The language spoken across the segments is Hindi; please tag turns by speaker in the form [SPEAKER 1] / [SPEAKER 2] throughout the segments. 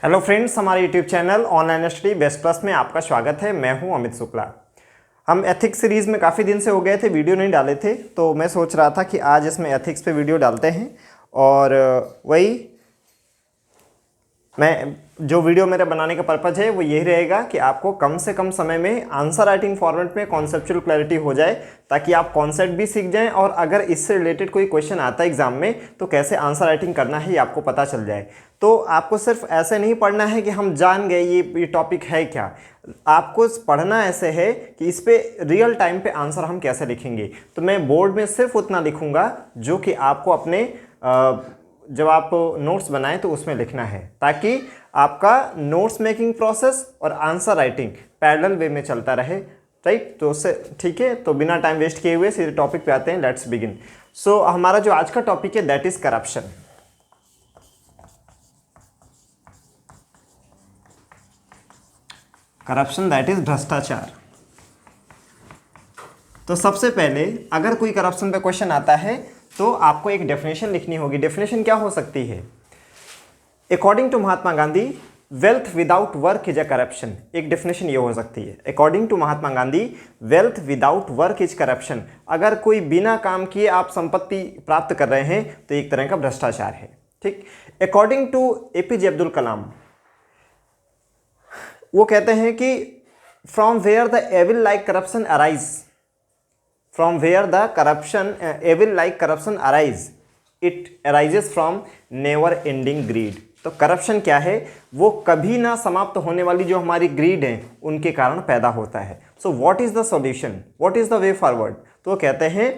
[SPEAKER 1] हेलो फ्रेंड्स, हमारे YouTube channel online study best plus में आपका स्वागत है। मैं हूं अमित शुक्ला। हम एथिक्स सीरीज़ में काफ़ी दिन से हो गए थे, वीडियो नहीं डाले थे, तो मैं सोच रहा था कि आज इसमें एथिक्स पे वीडियो डालते हैं। और वही मैं जो वीडियो मेरे बनाने का पर्पज़ है वो यही रहेगा कि आपको कम से कम समय में आंसर राइटिंग फॉर्मेट में कॉन्सेप्चुअल क्लैरिटी हो जाए, ताकि आप कॉन्सेप्ट भी सीख जाएं और अगर इससे रिलेटेड कोई क्वेश्चन आता है एग्जाम में तो कैसे आंसर राइटिंग करना है ये आपको पता चल जाए। तो आपको सिर्फ ऐसे नहीं पढ़ना है कि हम जान गए ये टॉपिक है क्या, आपको पढ़ना ऐसे है कि इस पे रियल टाइम पे आंसर हम कैसे लिखेंगे। तो मैं बोर्ड में सिर्फ उतना लिखूंगा जो कि आपको अपने जब आप नोट्स बनाएं तो उसमें लिखना है, ताकि आपका नोट्स मेकिंग प्रोसेस और आंसर राइटिंग पैरेलल वे में चलता रहे। राइट, तो उससे ठीक है। तो बिना टाइम वेस्ट किए हुए सीधे टॉपिक पे आते हैं। Let's begin. सो हमारा जो आज का टॉपिक है that is corruption. Corruption that is भ्रष्टाचार। तो सबसे पहले अगर कोई करप्शन पे क्वेश्चन आता है तो आपको एक डेफिनेशन लिखनी होगी। डेफिनेशन क्या हो सकती है? According to Mahatma Gandhi, wealth without work is a corruption. एक डेफिनेशन ये हो सकती है। According to Mahatma Gandhi, wealth without work is corruption. अगर कोई बिना काम किए आप संपत्ति प्राप्त कर रहे हैं तो एक तरह का भ्रष्टाचार है। ठीक। अकॉर्डिंग टू एपीजे अब्दुल कलाम, वो कहते हैं कि from where the evil like corruption arise, from where the corruption evil like corruption arise, it arises from never ending greed. तो करप्शन क्या है? वो कभी ना समाप्त होने वाली जो हमारी ग्रीड है उनके कारण पैदा होता है। So what is the solution, what is the way forward? तो वो कहते हैं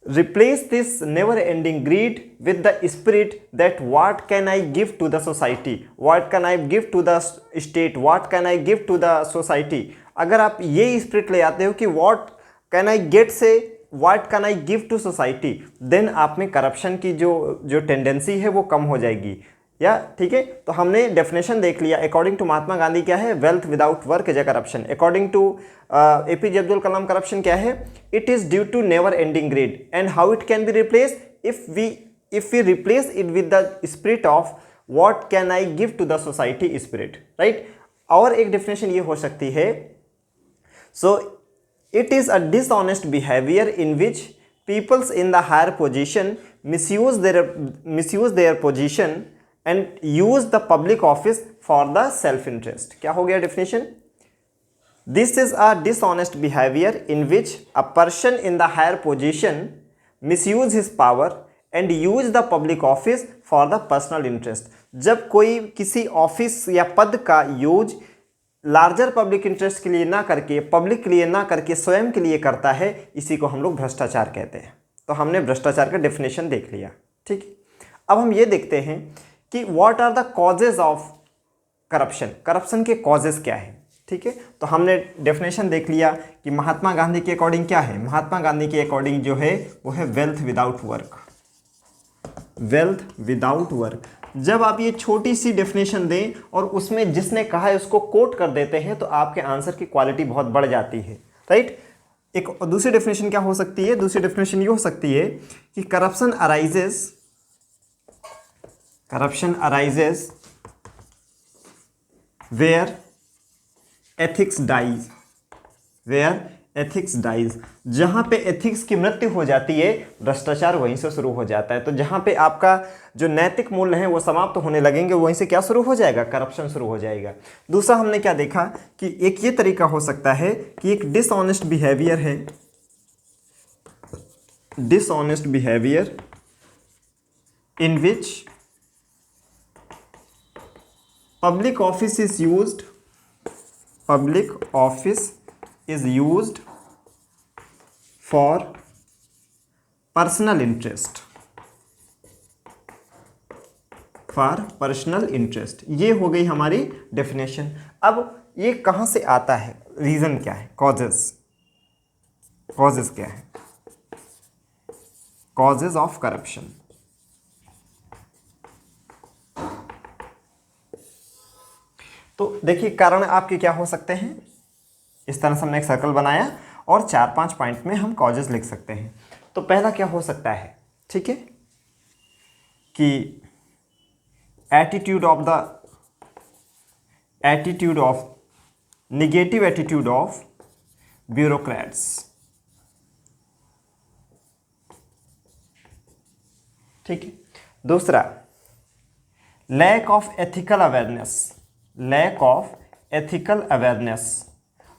[SPEAKER 1] replace this never ending greed with the spirit that what can I give to the society, what can I give to the state, what can I give to the society। अगर आप ये स्पिरिट ले आते हो कि what can I get से what can I give to society, then आप में करप्शन की जो टेंडेंसी है वो कम हो जाएगी। या ठीक है। तो हमने डेफिनेशन देख लिया। अकॉर्डिंग टू महात्मा गांधी क्या है? Wealth without work is a corruption. According to APJ Abdul Kalam, corruption क्या है? It is due to never ending greed. And how it can be replace? If we replace it with the spirit of what can I give to the society spirit. Right. और एक डेफिनेशन ये हो सकती है, so it is a dishonest behaviour in which peoples in the higher position misuse their position and use the public office for the self interest। क्या हो गया definition? This is a dishonest behavior in which a person in the higher position misuse his power and use the public office for the personal interest। जब कोई किसी ऑफिस या पद का यूज लार्जर पब्लिक इंटरेस्ट के लिए ना करके, पब्लिक के लिए ना करके स्वयं के लिए करता है, इसी को हम लोग भ्रष्टाचार कहते हैं। तो हमने भ्रष्टाचार का डेफिनेशन देख लिया। ठीक। अब हम ये देखते हैं कि what are the causes of corruption. Corruption के कॉजेज क्या है? ठीक है। तो हमने डेफिनेशन देख लिया कि महात्मा गांधी के अकॉर्डिंग क्या है। महात्मा गांधी के अकॉर्डिंग जो है वो है wealth without work. Wealth without work. जब आप ये छोटी सी डेफिनेशन दें और उसमें जिसने कहा है उसको कोट कर देते हैं तो आपके आंसर की क्वालिटी बहुत बढ़ जाती है। राइट। एक दूसरी डेफिनेशन क्या हो सकती है? दूसरी डेफिनेशन ये हो सकती है कि corruption arises where ethics dies, where ethics dies। जहां पे एथिक्स की मृत्यु हो जाती है भ्रष्टाचार वहीं से शुरू हो जाता है। तो जहां पे आपका जो नैतिक मूल्य है वो समाप्त होने लगेंगे, वहीं से क्या शुरू हो जाएगा? करप्शन शुरू हो जाएगा। दूसरा हमने क्या देखा कि एक ये तरीका हो सकता है कि एक डिसऑनेस्ट बिहेवियर है, dishonest behaviour in which public office is used for personal interest, ये हो गई हमारी डेफिनेशन। अब ये कहां से आता है? रीजन क्या है? कॉजेज क्या है? Causes of corruption. तो देखिए कारण आपके क्या हो सकते हैं। इस तरह से हमने एक सर्कल बनाया और 4-5 पॉइंट में हम कॉजेज लिख सकते हैं। तो पहला क्या हो सकता है? ठीक है, कि attitude of the attitude of negative attitude of bureaucrats. ठीक है। दूसरा, lack of ethical awareness. Lack of ethical awareness,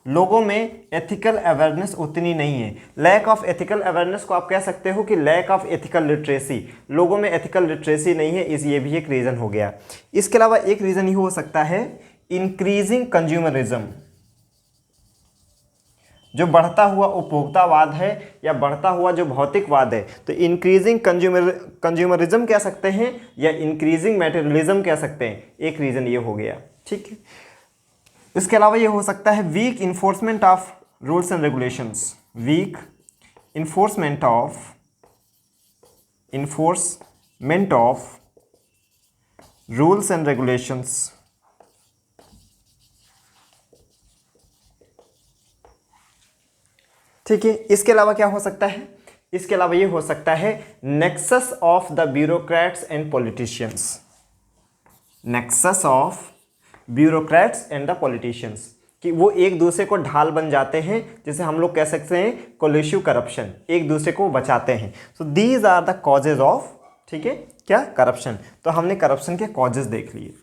[SPEAKER 1] लोगों में एथिकल अवेयरनेस उतनी नहीं है। लैक ऑफ एथिकल अवेयरनेस को आप कह सकते हो कि लैक ऑफ एथिकल लिटरेसी, लोगों में एथिकल लिटरेसी नहीं है, इस ये भी एक रीज़न हो गया। इसके अलावा एक रीज़न ये हो सकता है इंक्रीजिंग कंज्यूमरिज्म, जो बढ़ता हुआ उपभोक्तावाद है या बढ़ता हुआ जो भौतिकवाद है, तो इंक्रीजिंग कंज्यूमरिज्म कह सकते हैं या इंक्रीजिंग मटेरियलिज्म कह सकते हैं, एक रीज़न ये हो गया। ठीक है। इसके अलावा ये हो सकता है weak enforcement of rules and regulations. Weak enforcement of rules and regulations. ठीक है। इसके अलावा क्या हो सकता है? इसके अलावा ये हो सकता है nexus of the bureaucrats and politicians. Nexus of bureaucrats and the politicians, कि वो एक दूसरे को ढाल बन जाते हैं, जिसे हम लोग कह सकते हैं कोलिशिव करप्शन, एक दूसरे को बचाते हैं। So these are the causes of, ठीक है, क्या, करप्शन। तो हमने करप्शन के कॉजेज देख लिए।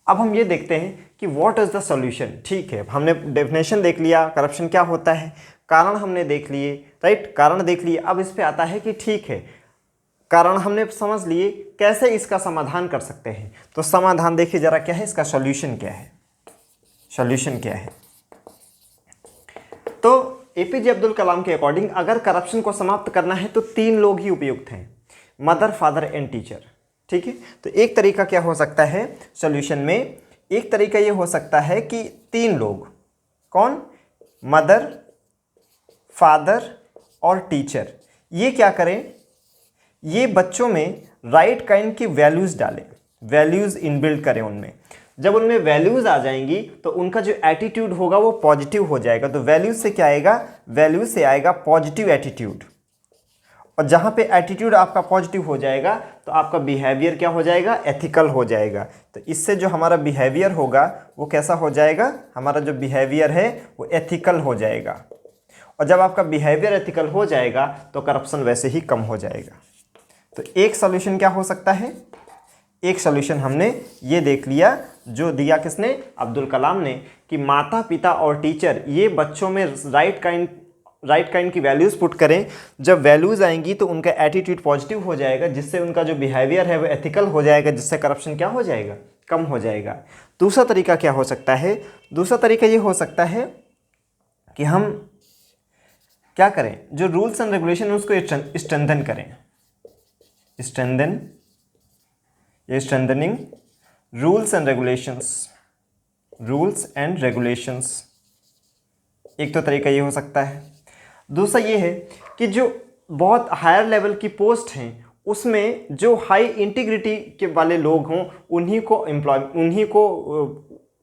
[SPEAKER 1] अब हम ये देखते हैं कि व्हाट इज द सॉल्यूशन। ठीक है, हमने डेफिनेशन देख लिया, करप्शन क्या होता है, कारण हमने देख लिए, राइट, कारण देख लिए। अब इस पे आता है कि ठीक है, कारण हमने समझ लिए, कैसे इसका समाधान कर सकते हैं। तो समाधान देखिए जरा क्या है, इसका सॉल्यूशन क्या है। सॉल्यूशन क्या है? तो एपीजे अब्दुल कलाम के अकॉर्डिंग अगर करप्शन को समाप्त करना है तो 3 लोग ही उपयुक्त हैं, मदर, फादर एंड टीचर। ठीक है। तो एक तरीका क्या हो सकता है सॉल्यूशन में, एक तरीका ये हो सकता है कि 3 लोग, कौन, मदर, फादर और टीचर, ये क्या करें, ये बच्चों में राइट काइंड की वैल्यूज़ डालें, वैल्यूज़ इनबिल्ड करें उनमें। जब उनमें वैल्यूज़ आ जाएंगी तो उनका जो एटीट्यूड होगा वो पॉजिटिव हो जाएगा। तो वैल्यूज से क्या आएगा, वैल्यूज से आएगा पॉजिटिव एटीट्यूड। और जहाँ पे एटीट्यूड आपका पॉजिटिव हो जाएगा तो आपका बिहेवियर क्या हो जाएगा, एथिकल हो जाएगा। तो इससे जो हमारा बिहेवियर होगा वो कैसा हो जाएगा, हमारा जो बिहेवियर है वो एथिकल हो जाएगा। और जब आपका बिहेवियर एथिकल हो जाएगा तो करप्शन वैसे ही कम हो जाएगा। तो एक सॉल्यूशन क्या हो सकता है, एक सॉल्यूशन हमने ये देख लिया, जो दिया किसने, अब्दुल कलाम ने, कि माता पिता और टीचर ये बच्चों में राइट काइंड की वैल्यूज़ पुट करें। जब वैल्यूज़ आएंगी तो उनका एटीट्यूड पॉजिटिव हो जाएगा, जिससे उनका जो बिहेवियर है वो एथिकल हो जाएगा, जिससे करप्शन क्या हो जाएगा, कम हो जाएगा। दूसरा तरीका क्या हो सकता है, दूसरा तरीका ये हो सकता है कि हम क्या करें, जो रूल्स एंड रेगुलेशन उसको स्ट्रेंथन करें, स्ट्रेंथनिंग रूल्स एंड रेगुलेशंस, एक तो तरीका ये हो सकता है। दूसरा ये है कि जो बहुत हायर लेवल की पोस्ट हैं उसमें जो हाई इंटीग्रिटी के वाले लोग हों उन्हीं को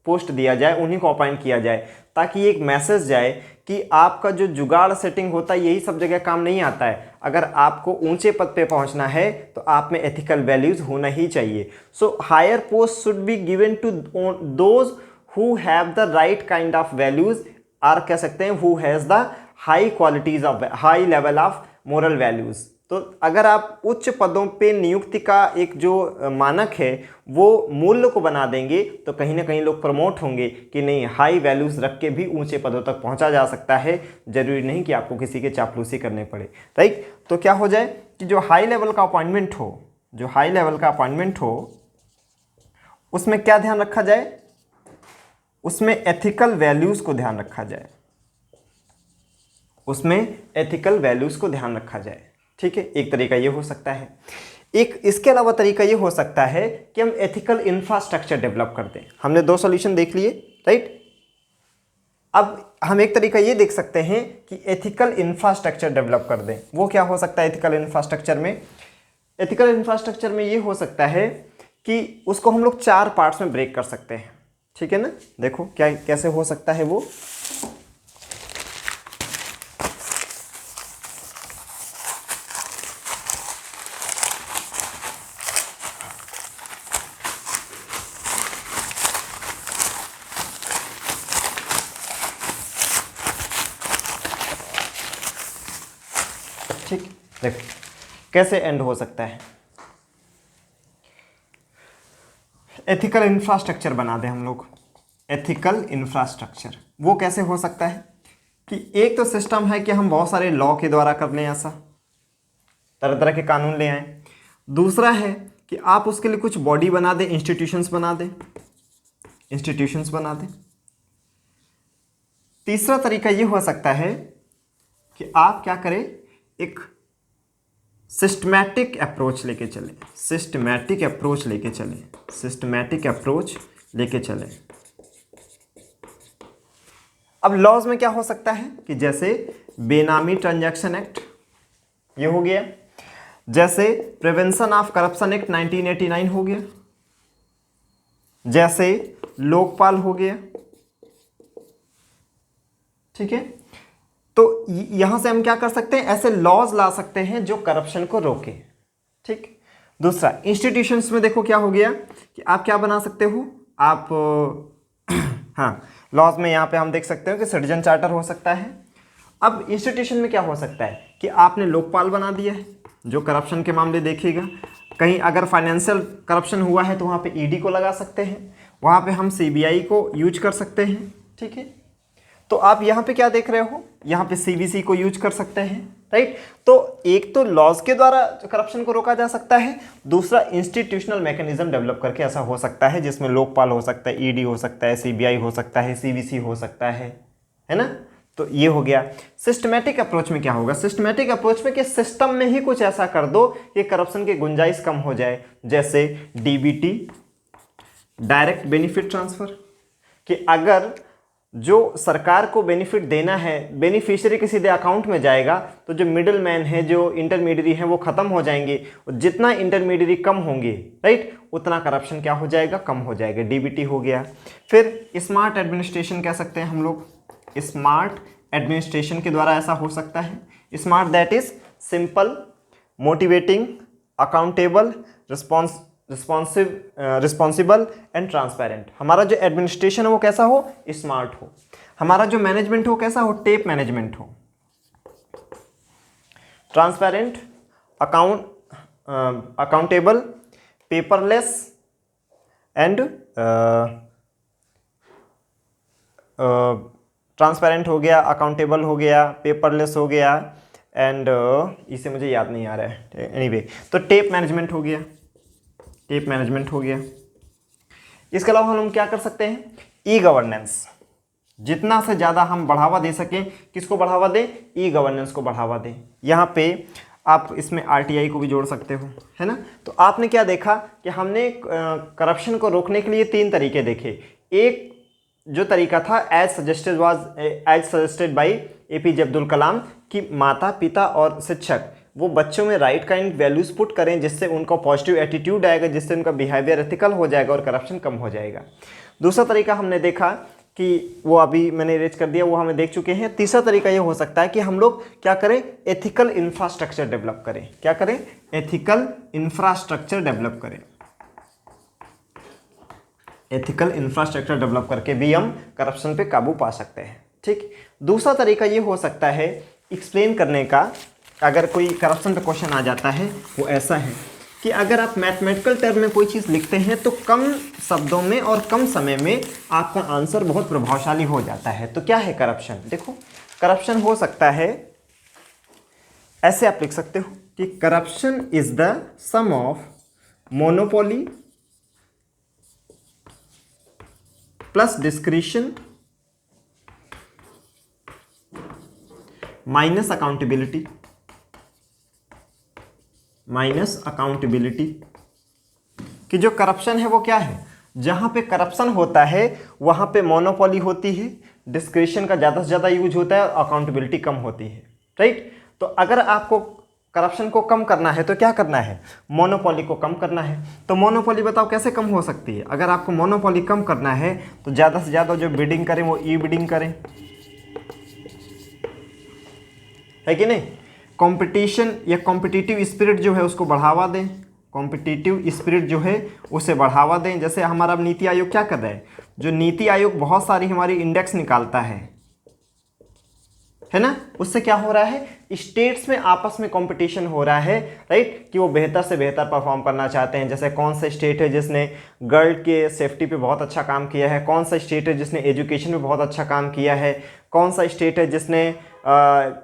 [SPEAKER 1] पोस्ट दिया जाए, उन्हीं को अपॉइंट किया जाए, ताकि एक मैसेज जाए कि आपका जो जुगाड़ सेटिंग होता है यही सब जगह काम नहीं आता है। अगर आपको ऊंचे पद पे पहुंचना है तो आप में एथिकल वैल्यूज होना ही चाहिए। So higher post should be given to those who have the right kind of values, or कह सकते हैं who has the high qualities of, high level of moral values. तो अगर आप उच्च पदों पे नियुक्ति का एक जो मानक है वो मूल्य को बना देंगे तो कहीं ना कहीं लोग प्रमोट होंगे कि नहीं, हाई वैल्यूज़ रख के भी ऊंचे पदों तक पहुंचा जा सकता है, जरूरी नहीं कि आपको किसी के चापलूसी करने पड़े, राइट। तो क्या हो जाए कि जो हाई लेवल का अपॉइंटमेंट हो, जो हाई लेवल का अपॉइंटमेंट हो उसमें क्या ध्यान रखा जाए, उसमें एथिकल वैल्यूज़ को ध्यान रखा जाए, उसमें एथिकल वैल्यूज़ को ध्यान रखा जाए। ठीक है, एक तरीका ये हो सकता है। एक इसके अलावा तरीका ये हो सकता है कि हम एथिकल इंफ्रास्ट्रक्चर डेवलप कर दें। हमने 2 सॉल्यूशन देख लिए, राइट। अब हम एक तरीका ये देख सकते हैं कि एथिकल इंफ्रास्ट्रक्चर डेवलप कर दें। वो क्या हो सकता है एथिकल इंफ्रास्ट्रक्चर में, एथिकल इंफ्रास्ट्रक्चर में ये हो सकता है कि उसको हम लोग 4 पार्ट्स में ब्रेक कर सकते हैं। ठीक है ना, देखो क्या कैसे हो सकता है वो। ठीक, देखो कैसे एंड हो सकता है। एथिकल इंफ्रास्ट्रक्चर बना दें हम लोग, एथिकल इंफ्रास्ट्रक्चर वो कैसे हो सकता है कि एक तो सिस्टम है कि हम बहुत सारे लॉ के द्वारा कर लें, ऐसा तरह तरह के कानून ले आए। दूसरा है कि आप उसके लिए कुछ बॉडी बना दें, इंस्टीट्यूशंस बना दें, इंस्टीट्यूशंस बना दें। तीसरा तरीका ये हो सकता है कि आप क्या करें, एक सिस्टमैटिक अप्रोच लेके चलें, सिस्टमैटिक अप्रोच लेके चलें, सिस्टमैटिक अप्रोच लेके चलें। अब लॉज में क्या हो सकता है कि जैसे बेनामी ट्रांजैक्शन एक्ट ये हो गया, जैसे प्रिवेंशन ऑफ करप्शन एक्ट 1989 हो गया, जैसे लोकपाल हो गया, ठीक है। तो यहां से हम क्या कर सकते हैं, ऐसे लॉज ला सकते हैं जो करप्शन को रोके, ठीक। दूसरा इंस्टीट्यूशंस में देखो क्या हो गया कि आप क्या बना सकते हो, आप हाँ लॉज में यहां पे हम देख सकते हो कि सिटीजन चार्टर हो सकता है। अब इंस्टीट्यूशन में क्या हो सकता है कि आपने लोकपाल बना दिया है जो करप्शन के मामले देखेगा। कहीं अगर फाइनेंशियल करप्शन हुआ है तो वहाँ पे ईडी को लगा सकते हैं, वहाँ पे हम सीबीआई को यूज कर सकते हैं, ठीक है। तो आप यहाँ पे क्या देख रहे हो, यहाँ पे सीवीसी को यूज कर सकते हैं, राइट। तो एक तो लॉज के द्वारा करप्शन को रोका जा सकता है, दूसरा इंस्टीट्यूशनल मैकेनिज्म डेवलप करके ऐसा हो सकता है जिसमें लोकपाल हो सकता है, ईडी हो सकता है, सीबीआई हो सकता है, सीवीसी हो सकता है ना। तो ये हो गया। सिस्टमैटिक अप्रोच में क्या होगा, सिस्टमैटिक अप्रोच में कि सिस्टम में ही कुछ ऐसा कर दो कि करप्शन की गुंजाइश कम हो जाए, जैसे डीबीटी, डायरेक्ट बेनिफिट ट्रांसफर, कि अगर जो सरकार को बेनिफिट देना है बेनिफिशियरी के सीधे अकाउंट में जाएगा तो जो मिडिल मैन है, जो इंटरमीडियरी है वो खत्म हो जाएंगे, और जितना इंटरमीडियरी कम होंगे, राइट, उतना करप्शन क्या हो जाएगा, कम हो जाएगा। डीबीटी हो गया। फिर स्मार्ट एडमिनिस्ट्रेशन कह सकते हैं हम लोग, स्मार्ट एडमिनिस्ट्रेशन के द्वारा ऐसा हो सकता है। Smart that is simple, motivating, accountable, responsible and transparent. हमारा जो एडमिनिस्ट्रेशन है वो कैसा हो, स्मार्ट हो। हमारा जो मैनेजमेंट हो कैसा हो, टेप मैनेजमेंट हो। Transparent, accountable, paperless and transparent हो गया, अकाउंटेबल हो गया, पेपरलेस हो गया, एंड इसे मुझे याद नहीं आ रहा है, एनीवे तो टेप मैनेजमेंट हो गया, टेप मैनेजमेंट हो गया। इसके अलावा हम क्या कर सकते हैं, ई गवर्नेंस, जितना से ज़्यादा हम बढ़ावा दे सकें, किसको बढ़ावा दें, ई गवर्नेंस को बढ़ावा दें। यहाँ पे आप इसमें आरटीआई को भी जोड़ सकते हो, है ना। तो आपने क्या देखा कि हमने करप्शन को रोकने के लिए 3 तरीके देखे। एक जो तरीका था as suggested by APJ Abdul Kalam, कि माता पिता और शिक्षक वो बच्चों में राइट काइंड वैल्यूज पुट करें जिससे उनका पॉजिटिव एटीट्यूड आएगा, जिससे उनका बिहेवियर एथिकल हो जाएगा और करप्शन कम हो जाएगा। दूसरा तरीका हमने देखा कि वो अभी मैंने इरेज कर दिया, वो हमें देख चुके हैं। तीसरा तरीका ये हो सकता है कि हम लोग क्या करें, एथिकल इंफ्रास्ट्रक्चर डेवलप करें। क्या करें, एथिकल इंफ्रास्ट्रक्चर डेवलप करें। एथिकल इंफ्रास्ट्रक्चर डेवलप करके भी हम करप्शन पे काबू पा सकते हैं, ठीक। दूसरा तरीका ये हो सकता है एक्सप्लेन करने का, अगर कोई करप्शन पे क्वेश्चन आ जाता है वो ऐसा है कि अगर आप मैथमेटिकल टर्म में कोई चीज़ लिखते हैं तो कम शब्दों में और कम समय में आपका आंसर बहुत प्रभावशाली हो जाता है। तो क्या है करप्शन, देखो करप्शन हो सकता है ऐसे, आप लिख सकते हो कि corruption is the sum of monopoly plus discretion minus accountability, minus accountability. कि जो करप्शन है वो क्या है, जहां पे करप्शन होता है वहां पे मोनोपोली होती है, डिस्क्रिशन का ज़्यादा से ज़्यादा यूज होता है, अकाउंटेबिलिटी कम होती है, राइट। तो अगर आपको करप्शन को कम करना है तो क्या करना है, मोनोपोली को कम करना है। तो मोनोपोली बताओ कैसे कम हो सकती है, अगर आपको मोनोपोली कम करना है तो ज़्यादा से ज़्यादा जो बिडिंग करें वो ई बिडिंग करें, है कि नहीं। कंपटीशन या कॉम्पिटिटिव स्पिरिट जो है उसको बढ़ावा दें, कॉम्पिटिटिव स्पिरिट जो है उसे बढ़ावा दें। जैसे हमारा अब नीति आयोग क्या कर रहा है, जो नीति आयोग बहुत सारी हमारी इंडेक्स निकालता है, है ना, उससे क्या हो रहा है, स्टेट्स में आपस में कंपटीशन हो रहा है, राइट, कि वो बेहतर से बेहतर परफॉर्म करना चाहते हैं। जैसे कौन सा स्टेट है जिसने गर्ल के सेफ्टी पे बहुत अच्छा काम किया है, कौन सा स्टेट है जिसने एजुकेशन में बहुत अच्छा काम किया है, कौन सा स्टेट है जिसने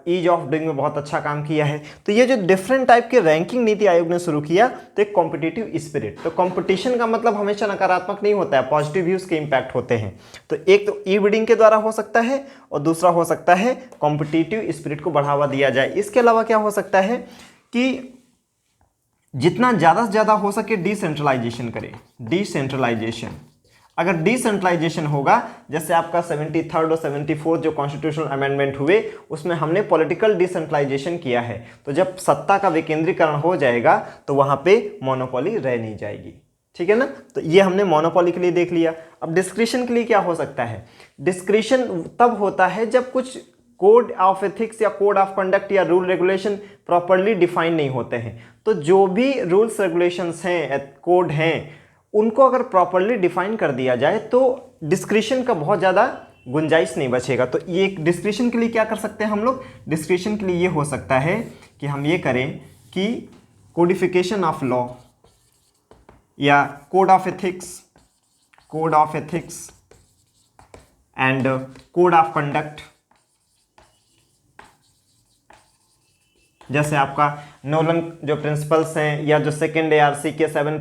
[SPEAKER 1] ईज ऑफ डूइंग में बहुत अच्छा काम किया है। तो ये जो डिफरेंट टाइप के रैंकिंग नीति आयोग ने शुरू किया, तो एक कॉम्पिटिटिव स्पिरिट, तो कंपटीशन का मतलब हमेशा नकारात्मक नहीं होता है, पॉजिटिव भी उसके इम्पैक्ट होते हैं। तो एक तो ई बिडिंग के द्वारा हो सकता है और दूसरा हो सकता है कॉम्पिटिटिव स्पिरिट को बढ़ावा दिया जाए। इसके अलावा क्या हो सकता है कि जितना ज़्यादा से ज़्यादा हो सके डिसेंट्रलाइजेशन करें, डिसेंट्रलाइजेशन। अगर डिसेंट्रलाइजेशन होगा, जैसे आपका 73rd और 74th जो कॉन्स्टिट्यूशनल अमेंडमेंट हुए, उसमें हमने पॉलिटिकल डिसेंट्रलाइजेशन किया है। तो जब सत्ता का विकेंद्रीकरण हो जाएगा तो वहां पे मोनोपोली रह नहीं जाएगी, ठीक है ना। तो ये हमने मोनोपोली के लिए देख लिया। अब डिस्क्रिशन के लिए क्या हो सकता है, डिस्क्रिशन तब होता है जब कुछ कोड ऑफ एथिक्स या कोड ऑफ कंडक्ट या रूल रेगुलेशन प्रॉपरली डिफाइन नहीं होते हैं। तो जो भी रूल्स रेगुलेशंस हैं, कोड हैं, उनको अगर प्रॉपरली डिफाइन कर दिया जाए तो डिस्क्रिशन का बहुत ज़्यादा गुंजाइश नहीं बचेगा। तो ये डिस्क्रिशन के लिए क्या कर सकते हैं हम लोग, डिस्क्रिशन के लिए ये हो सकता है कि हम ये करें कि कोडिफिकेशन ऑफ लॉ या code of ethics and code of conduct, जैसे आपका नोलन जो प्रिंसिपल्स हैं या जो सेकेंड ARC के 7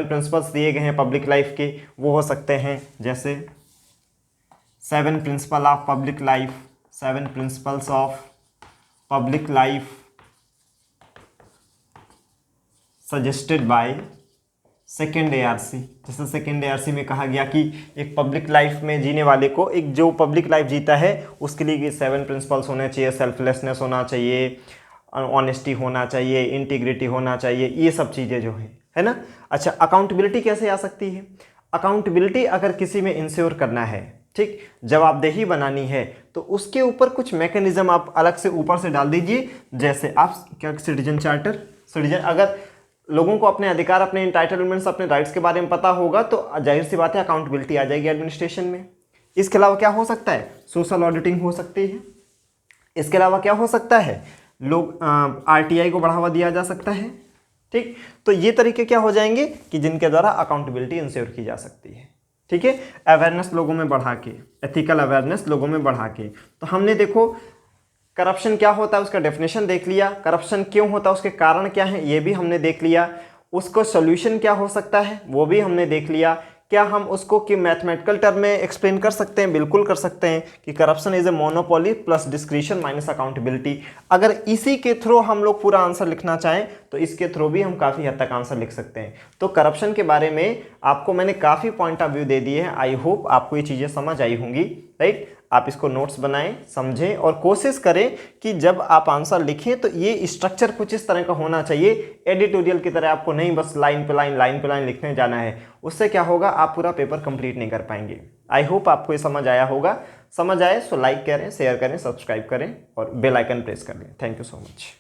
[SPEAKER 1] प्रिंसिपल्स दिए गए हैं पब्लिक लाइफ के, वो हो सकते हैं। जैसे 7 principle of public life, 7 principles of public life suggested by second ARC। जैसे सेकेंड ARC में कहा गया कि एक पब्लिक लाइफ में जीने वाले को, एक जो पब्लिक लाइफ जीता है उसके लिए 7 प्रिंसिपल्स होने चाहिए, सेल्फलेसनेस होना चाहिए, ऑनेस्टी होना चाहिए, इंटीग्रिटी होना चाहिए, ये सब चीज़ें जो है ना। अच्छा, अकाउंटेबिलिटी कैसे आ सकती है, अकाउंटेबिलिटी अगर किसी में इंश्योर करना है, ठीक, जवाबदेही बनानी है, तो उसके ऊपर कुछ मैकेनिज्म आप अलग से ऊपर से डाल दीजिए। जैसे आप क्या, सिटीजन चार्टर, सिटीजन, अगर लोगों को अपने अधिकार, अपने इंटाइटलमेंट्स, अपने राइट्स के बारे में पता होगा तो जाहिर सी बात है अकाउंटेबिलिटी आ जाएगी एडमिनिस्ट्रेशन में। इसके अलावा क्या हो सकता है, सोशल ऑडिटिंग हो सकती है। इसके अलावा क्या हो सकता है, लोग RTI को बढ़ावा दिया जा सकता है, ठीक। तो ये तरीके क्या हो जाएंगे कि जिनके द्वारा अकाउंटेबिलिटी इंश्योर की जा सकती है, ठीक है। अवेयरनेस लोगों में बढ़ा के, एथिकल अवेयरनेस लोगों में बढ़ा के। तो हमने देखो करप्शन क्या होता है उसका डेफिनेशन देख लिया, करप्शन क्यों होता है उसके कारण क्या है ये भी हमने देख लिया, उसको सोल्यूशन क्या हो सकता है वो भी हमने देख लिया। क्या हम उसको कि मैथमेटिकल टर्म में एक्सप्लेन कर सकते हैं, बिल्कुल कर सकते हैं कि corruption is a monopoly plus discretion minus accountability. अगर इसी के थ्रू हम लोग पूरा आंसर लिखना चाहें तो इसके थ्रू भी हम काफ़ी हद तक आंसर लिख सकते हैं। तो करप्शन के बारे में आपको मैंने काफ़ी पॉइंट ऑफ व्यू दे दिए हैं। आई होप आपको ये चीज़ें समझ आई होंगी, राइट। आप इसको नोट्स बनाएं, समझें और कोशिश करें कि जब आप आंसर लिखें तो ये स्ट्रक्चर कुछ इस तरह का होना चाहिए, एडिटोरियल की तरह आपको नहीं बस लाइन पे लाइन लिखने जाना है। उससे क्या होगा, आप पूरा पेपर कंप्लीट नहीं कर पाएंगे। आई होप आपको ये समझ आया होगा। समझ आए तो लाइक करें, शेयर करें, सब्सक्राइब करें और बेल आइकन प्रेस कर लें। Thank you so much.